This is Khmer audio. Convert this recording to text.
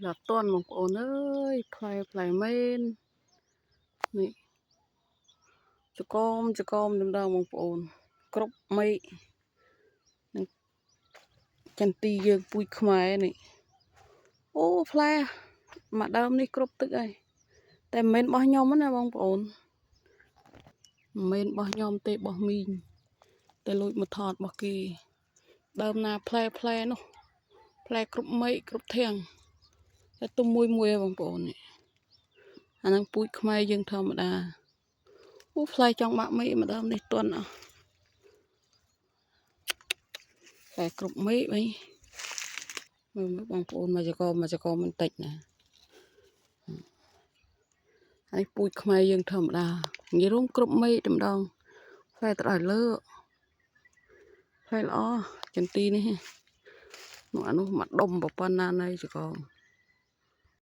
là toàn một ổn ơi play men nè cho con đâm đầu một ổn crop mây chân ti dương pui khmai nè ô play mà đâm đi crop tức aiแต่men bao nhom á nèបងប្អូនmen bao nhom tê bao min តែលួចមកថតរបស់គេដើមណាផ្លែនោះផ្លែគ្រប់មេឃគ្រប់ធាំងតែទុំមួយបងប្អូននេះអាហ្នឹងពូជខ្មែរយើងធម្មតាអូផ្លែចង់បាក់មេឃម្ដងនេះទន់អស់ផ្លែគ្រប់មេឃវិញមើលបងប្អូនមកចកមិនតិចណាហើយពូជខ្មែរយើងធម្មតានិយាយរួមគ្រប់មេឃតែម្ដងផ្លែត្រឲ្យលើផ្លែល្អចន្ទីនេះនោះអានោះមកដុំប៉ុណ្ណាណៃចក